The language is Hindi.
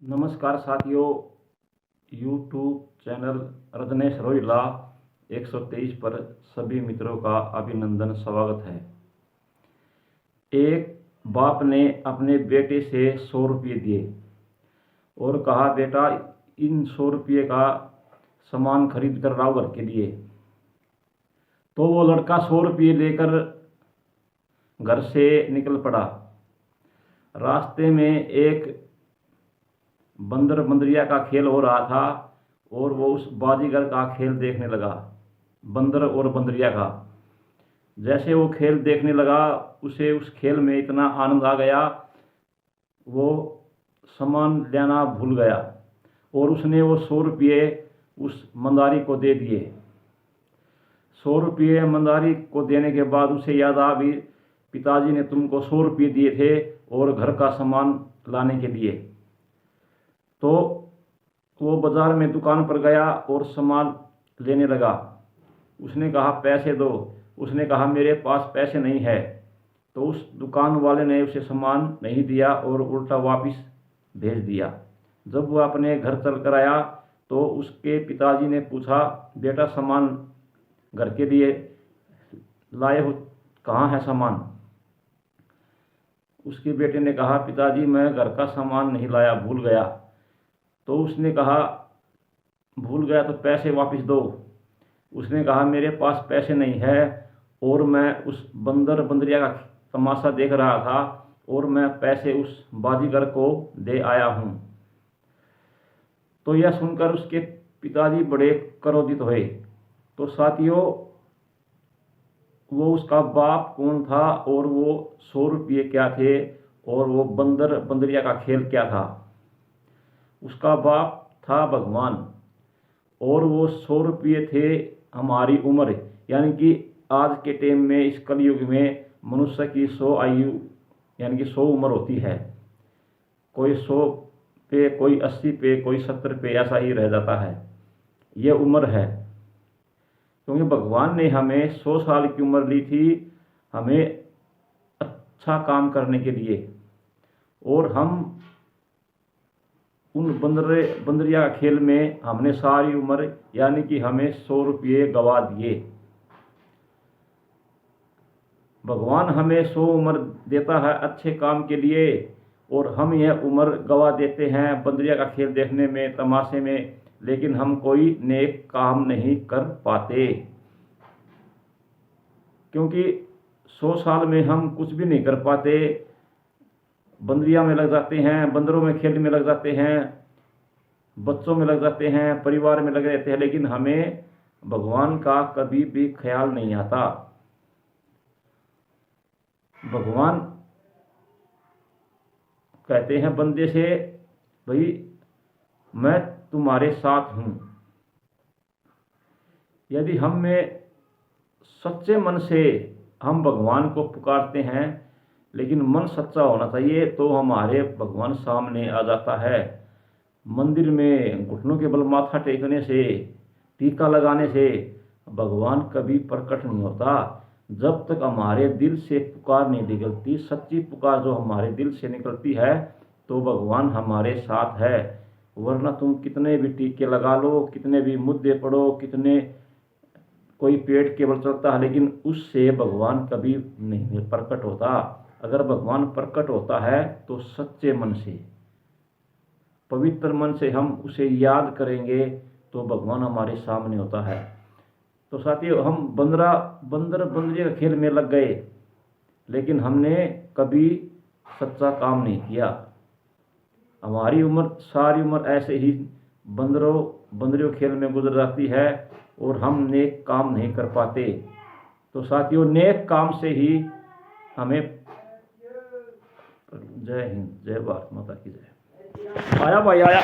नमस्कार साथियों, यूट्यूब चैनल रजनेश रोहिला 123 पर सभी मित्रों का अभिनंदन स्वागत है। एक बाप ने अपने बेटे से 100 रुपये दिए और कहा, बेटा इन 100 रुपये का सामान खरीद कर लाओ घर के लिए। तो वो लड़का 100 रुपये लेकर घर से निकल पड़ा। रास्ते में एक बंदर बंदरिया का खेल हो रहा था और वो उस बाजीगर का खेल देखने लगा, बंदर और बंदरिया का। जैसे वो खेल देखने लगा, उसे उस खेल में इतना आनंद आ गया, वो सामान लेना भूल गया और उसने वो 100 रुपये उस मंदारी को दे दिए। 100 रुपये मंदारी को देने के बाद उसे याद आ भी, पिताजी ने तुमको 100 रुपये दिए थे और घर का सामान लाने के लिए। तो वो बाज़ार में दुकान पर गया और सामान लेने लगा। उसने कहा, पैसे दो। उसने कहा, मेरे पास पैसे नहीं है। तो उस दुकान वाले ने उसे सामान नहीं दिया और उल्टा वापस भेज दिया। जब वह अपने घर चल कर आया तो उसके पिताजी ने पूछा, बेटा सामान घर के लिए लाए हो, कहाँ है सामान? उसके बेटे ने कहा, पिताजी मैं घर का सामान नहीं लाया, भूल गया। तो उसने कहा, भूल गया तो पैसे वापस दो। उसने कहा, मेरे पास पैसे नहीं है और मैं उस बंदर बंदरिया का तमाशा देख रहा था और मैं पैसे उस बाजीगर को दे आया हूँ। तो यह सुनकर उसके पिताजी बड़े क्रोधित हुए। तो साथियों, वो उसका बाप कौन था और वो 100 रुपये क्या थे और वो बंदर बंदरिया का खेल क्या था? उसका बाप था भगवान और वो 100 रुपये थे हमारी उम्र। यानी कि आज के टाइम में, इस कलयुग में मनुष्य की 100 आयु यानी कि 100 उम्र होती है। कोई 100 पे, कोई 80 पे, कोई 70 पे, ऐसा ही रह जाता है। ये उम्र है क्योंकि भगवान ने हमें 100 साल की उम्र ली थी, हमें अच्छा काम करने के लिए। और हम उन बंदरिया खेल में हमने सारी उम्र यानी कि हमें 100 रुपये गवा दिए। भगवान हमें 100 उम्र देता है अच्छे काम के लिए और हम यह उम्र गवा देते हैं बंदरिया का खेल देखने में, तमाशे में, लेकिन हम कोई नेक काम नहीं कर पाते क्योंकि 100 साल में हम कुछ भी नहीं कर पाते। बंदरिया में लग जाते हैं, बंदरों में खेल में लग जाते हैं, बच्चों में लग जाते हैं, परिवार में लगे रहते हैं, लेकिन हमें भगवान का कभी भी ख्याल नहीं आता। भगवान कहते हैं बंदे से, भाई मैं तुम्हारे साथ हूँ। यदि हम में सच्चे मन से हम भगवान को पुकारते हैं, लेकिन मन सच्चा होना चाहिए, तो हमारे भगवान सामने आ जाता है। मंदिर में घुटनों के बल माथा टेकने से, टीका लगाने से भगवान कभी प्रकट नहीं होता। जब तक हमारे दिल से पुकार नहीं निकलती, सच्ची पुकार जो हमारे दिल से निकलती है, तो भगवान हमारे साथ है। वरना तुम कितने भी टीके लगा लो, कितने भी मुद्दे पढ़ो, कितने कोई पेट के बल चलता है, लेकिन उससे भगवान कभी नहीं प्रकट होता। अगर भगवान प्रकट होता है तो सच्चे मन से, पवित्र मन से हम उसे याद करेंगे तो भगवान हमारे सामने होता है। तो साथियों, हम बंदर बंदरिया के खेल में लग गए, लेकिन हमने कभी सच्चा काम नहीं किया। हमारी उम्र, सारी उम्र ऐसे ही बंदरियों खेल में गुजर जाती है और हम नेक काम नहीं कर पाते। तो साथियों, नेक काम से ही हमें, जय हिंद, जय भारत माता की जय। आया भाई आया।